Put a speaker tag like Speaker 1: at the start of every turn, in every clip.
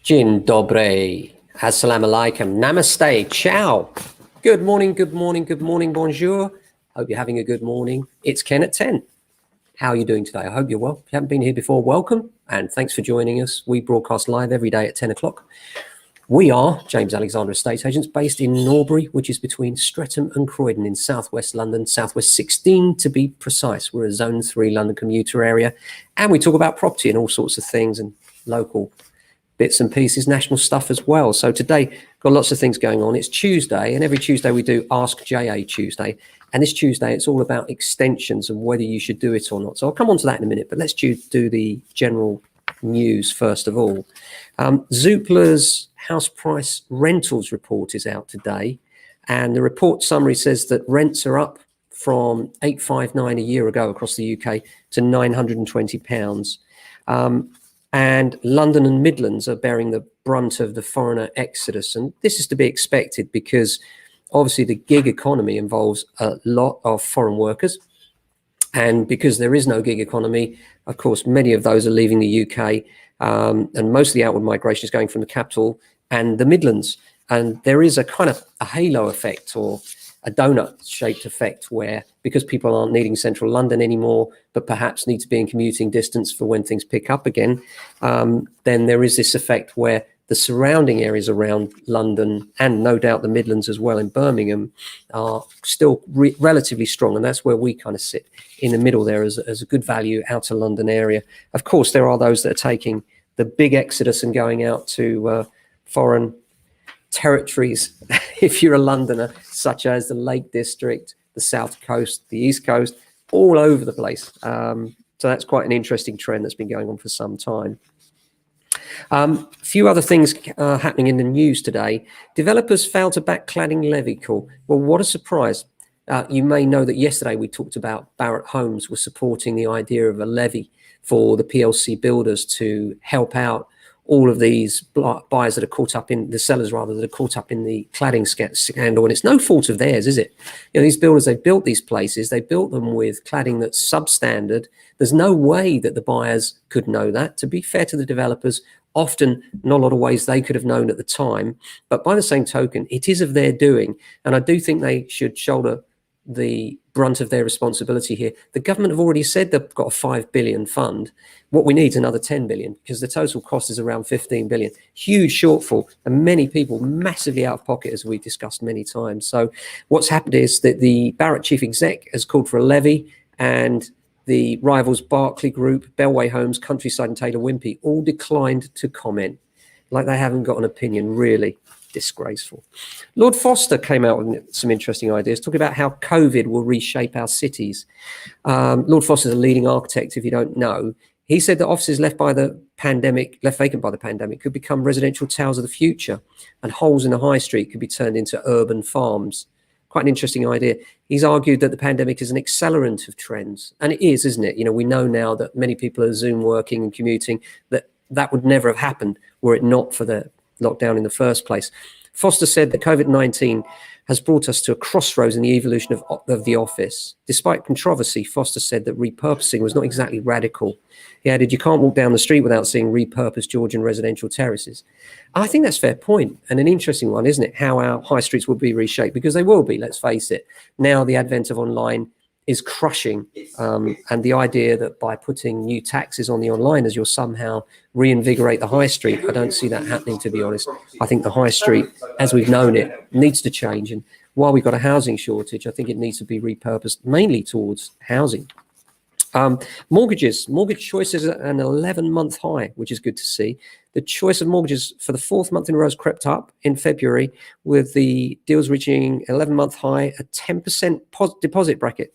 Speaker 1: Dzień dobry, assalamu alaikum, namaste, ciao. Good morning, bonjour. Hope you're having a good morning. It's Ken at 10. How are you doing today? I hope you're well. If you haven't been here before, welcome, and thanks for joining us. We broadcast live every day at 10 o'clock. We are James Alexander Estate Agents based in Norbury, which is between Streatham and Croydon in southwest London, southwest 16 to be precise. We're a Zone 3 London commuter area, and we talk about property and all sorts of things and local bits and pieces, national stuff as well. So today, got lots of things going on. It's Tuesday, and every Tuesday we do Ask JA Tuesday. And this Tuesday, it's all about extensions and whether you should do it or not. So I'll come on to that in a minute, but let's do the general news first of all. Zoopla's house price rentals report is out today. And the report summary says that rents are up from £859 a year ago across the UK to £920. And London and Midlands are bearing the brunt of the foreigner exodus. And this is to be expected because obviously the gig economy involves a lot of foreign workers. And because there is no gig economy, of course, many of those are leaving the UK, and most of the outward migration is going from the capital and the Midlands. And there is a kind of a halo effect or a donut-shaped effect where, because people aren't needing central London anymore, but perhaps need to be in commuting distance for when things pick up again, then there is this effect where the surrounding areas around London and no doubt the Midlands as well in Birmingham are still relatively strong. And that's where we kind of sit in the middle there as a good value outer London area. Of course, there are those that are taking the big exodus and going out to foreign territories, if you're a Londoner, such as the Lake District, the South Coast, the East Coast, all over the place. So that's quite an interesting trend that's been going on for some time. A few other things happening in the news today. Developers failed to back cladding levy call. Well, what a surprise. You may know that yesterday we talked about Barratt Homes was supporting the idea of a levy for the PLC builders to help out all of these buyers that are caught up in, the sellers rather, that are caught up in the cladding scandal. And it's no fault of theirs, is it? You know, these builders, they built these places, they built them with cladding that's substandard. There's no way that the buyers could know that. To be fair to the developers, often not a lot of ways they could have known at the time. But by the same token, it is of their doing. And I do think they should shoulder the brunt of their responsibility here. The government have already said they've got a 5 billion fund. What we need is another 10 billion because the total cost is around 15 billion. Huge shortfall, and many people massively out of pocket, as we've discussed many times. So what's happened is that the Barratt chief exec has called for a levy, and the rivals Barclay Group, Bellway Homes, Countryside and Taylor Wimpey all declined to comment. Like they haven't got an opinion, really. Disgraceful. Lord Foster came out with some interesting ideas, talking about how COVID will reshape our cities. Lord Foster is a leading architect, if you don't know. He said that offices left vacant by the pandemic, could become residential towers of the future, and holes in the high street could be turned into urban farms. Quite an interesting idea. He's argued that the pandemic is an accelerant of trends, and it is, isn't it? You know, we know now that many people are Zoom working and commuting, that would never have happened were it not for the lockdown in the first place. Foster said that COVID-19 has brought us to a crossroads in the evolution of the office. Despite controversy, Foster said that repurposing was not exactly radical. He added, you can't walk down the street without seeing repurposed Georgian residential terraces. I think that's a fair point, and an interesting one, isn't it? How our high streets will be reshaped, because they will be, let's face it. Now the advent of online is crushing, and the idea that by putting new taxes on the onliners, you'll somehow reinvigorate the high street, I don't see that happening, to be honest. I think the high street, as we've known it, needs to change. And while we've got a housing shortage, I think it needs to be repurposed mainly towards housing. Mortgage choices at an 11-month high, which is good to see. The choice of mortgages for the fourth month in a row has crept up in February, with the deals reaching 11-month high. A 10% deposit bracket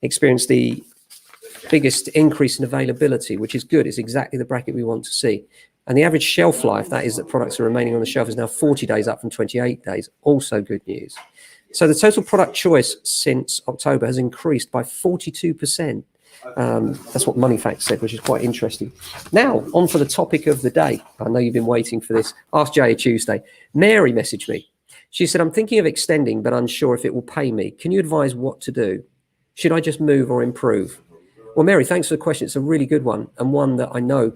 Speaker 1: experienced the biggest increase in availability, which is good. It's exactly the bracket we want to see. And the average shelf life, that is that products are remaining on the shelf, is now 40 days, up from 28 days. Also good news. So the total product choice since October has increased by 42%. That's what Money Facts said, which is quite interesting. Now, on for the topic of the day. I know you've been waiting for this. Ask Jay Tuesday. Mary messaged me. She said, I'm thinking of extending, but unsure if it will pay me. Can you advise what to do? Should I just move or improve? Well, Mary, thanks for the question. It's a really good one, and one that I know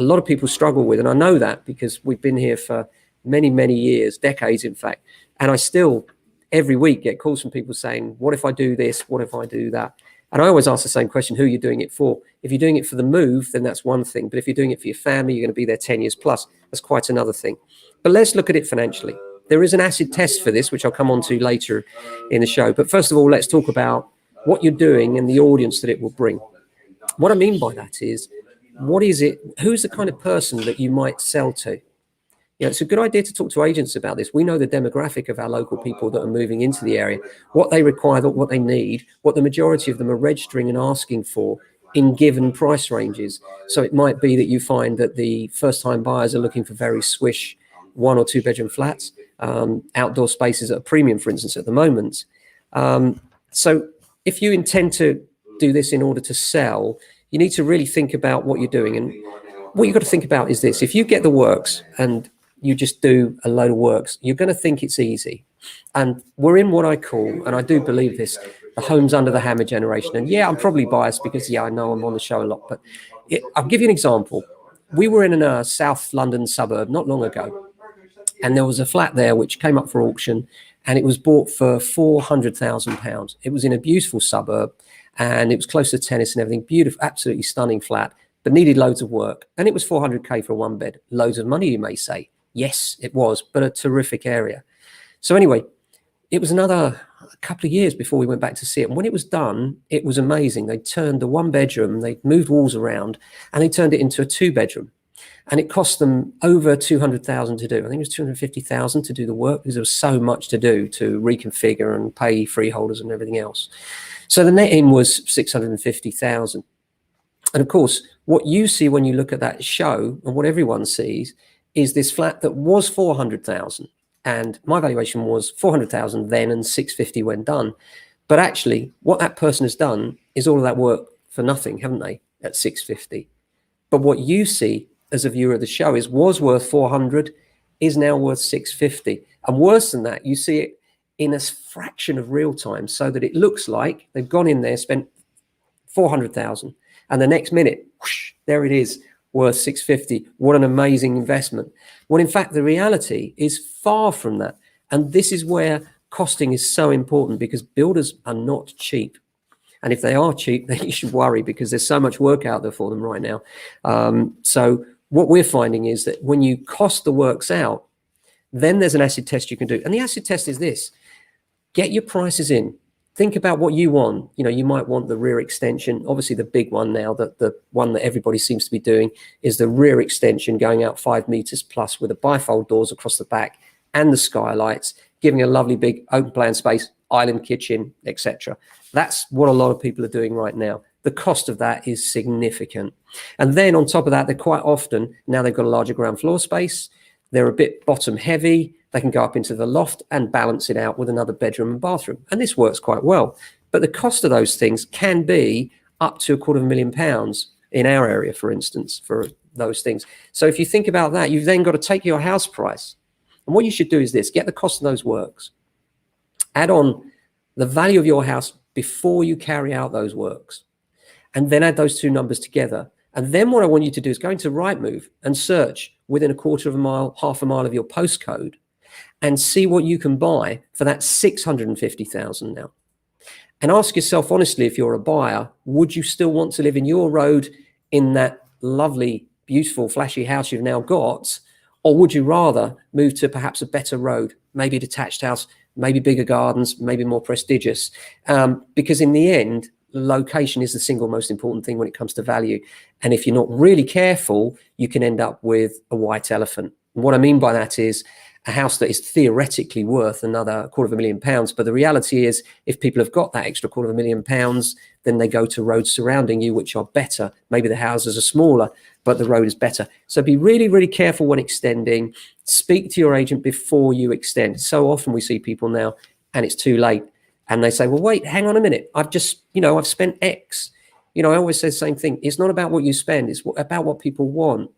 Speaker 1: a lot of people struggle with. And I know that because we've been here for many, many years, decades, in fact. And I still, every week, get calls from people saying, what if I do this? What if I do that? And I always ask the same question, who are you doing it for? If you're doing it for the move, then that's one thing. But if you're doing it for your family, you're going to be there 10 years plus. That's quite another thing. But let's look at it financially. There is an acid test for this, which I'll come on to later in the show. But first of all, let's talk about what you're doing and the audience that it will bring. What I mean by that is, what is it? Who's the kind of person that you might sell to? It's a good idea to talk to agents about this. We know the demographic of our local people that are moving into the area, what they require, what they need, what the majority of them are registering and asking for in given price ranges. So it might be that you find that the first-time buyers are looking for very swish 1 or 2 bedroom flats, outdoor spaces at a premium, for instance, at the moment. So if you intend to do this in order to sell, you need to really think about what you're doing. And what you've got to think about is this: if you get the works and you just do a load of works, you're going to think it's easy. And we're in what I call, and I do believe this, the homes under the hammer generation. And yeah, I'm probably biased because, I know I'm on the show a lot, but I'll give you an example. We were in a South London suburb not long ago, and there was a flat there which came up for auction, and it was bought for £400,000. It was in a beautiful suburb, and it was close to tennis and everything, beautiful, absolutely stunning flat, but needed loads of work. And it was 400K for a 1 bed. Loads of money, you may say. Yes, it was, but a terrific area. So anyway, it was another couple of years before we went back to see it. And when it was done, it was amazing. They turned the 1 bedroom, they moved walls around, and they turned it into a 2 bedroom. And it cost them over 200,000 to do. I think it was 250,000 to do the work because there was so much to do to reconfigure and pay freeholders and everything else. So the net in was 650,000. And of course, what you see when you look at that show, and what everyone sees, is this flat that was 400,000. And my valuation was 400,000 then and 650 when done. But actually, what that person has done is all of that work for nothing, haven't they, at 650? But what you see as a viewer of the show is was worth 400, is now worth 650. And worse than that, you see it in a fraction of real time, so that it looks like they've gone in there, spent 400,000, and the next minute, whoosh, there it is, worth 650. What an amazing investment. When in fact, the reality is far from that. And this is where costing is so important, because builders are not cheap. And if they are cheap, then you should worry, because there's so much work out there for them right now. So what we're finding is that when you cost the works out, then there's an acid test you can do. And the acid test is this: get your prices in. Think about what you want. You might want the rear extension. Obviously, the big one now, the one that everybody seems to be doing, is the rear extension going out 5 meters plus, with the bifold doors across the back and the skylights, giving a lovely big open plan space, island kitchen, etc. That's what a lot of people are doing right now. The cost of that is significant. And then on top of that, they're quite often, now they've got a larger ground floor space, they're a bit bottom heavy. They can go up into the loft and balance it out with another bedroom and bathroom. And this works quite well. But the cost of those things can be up to £250,000 in our area, for instance, for those things. So if you think about that, you've then got to take your house price. And what you should do is this: get the cost of those works, add on the value of your house before you carry out those works, and then add those two numbers together. And then what I want you to do is go into Rightmove and search within a quarter of a mile, half a mile of your postcode, and see what you can buy for that 650,000 now. And ask yourself honestly, if you're a buyer, would you still want to live in your road in that lovely, beautiful, flashy house you've now got? Or would you rather move to perhaps a better road, maybe a detached house, maybe bigger gardens, maybe more prestigious? Because in the end, location is the single most important thing when it comes to value. And if you're not really careful, you can end up with a white elephant. And what I mean by that is a house that is theoretically worth another £250,000. But the reality is, if people have got that extra £250,000, then they go to roads surrounding you, which are better. Maybe the houses are smaller, but the road is better. So be really, really careful when extending. Speak to your agent before you extend. So often we see people now, and it's too late. And they say, well, wait, hang on a minute. I've spent X. I always say the same thing. It's not about what you spend. It's about what people want.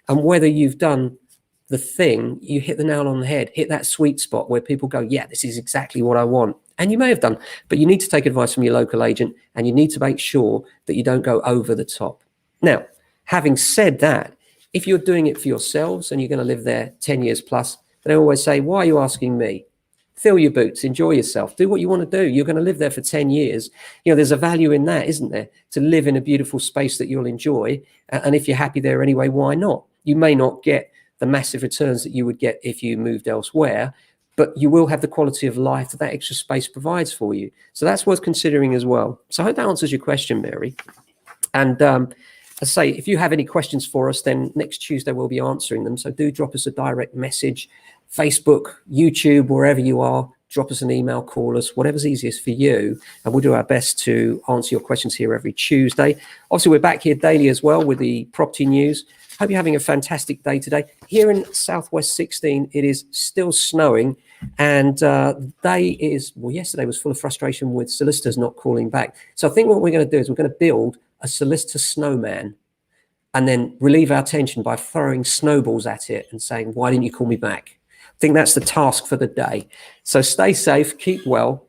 Speaker 1: And whether you've done the thing, you hit the nail on the head, hit that sweet spot where people go, yeah, this is exactly what I want. And you may have done, but you need to take advice from your local agent, and you need to make sure that you don't go over the top. Now, having said that, If you're doing it for yourselves and you're going to live there 10 years plus, they always say, why are you asking me? Fill your boots, enjoy yourself, do what you want to do. You're going to live there for 10 years. You know, there's a value in that, isn't there? To live in a beautiful space that you'll enjoy. And if you're happy there anyway, why not? You may not get the massive returns that you would get if you moved elsewhere, but you will have the quality of life that extra space provides for you. So that's worth considering as well. So I hope that answers your question, Mary. And I say, if you have any questions for us, then next Tuesday we'll be answering them. So do drop us a direct message, Facebook, YouTube, wherever you are. Drop us an email, call us, whatever's easiest for you. And we'll do our best to answer your questions here every Tuesday. Obviously, we're back here daily as well with the property news. Hope you're having a fantastic day today. Here in Southwest 16, it is still snowing. And the day is, well, yesterday was full of frustration with solicitors not calling back. So I think what we're going to do is we're going to build a solicitor snowman and then relieve our tension by throwing snowballs at it and saying, why didn't you call me back? I think that's the task for the day. So stay safe, keep well.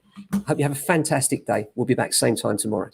Speaker 1: Hope you have a fantastic day. We'll be back same time tomorrow.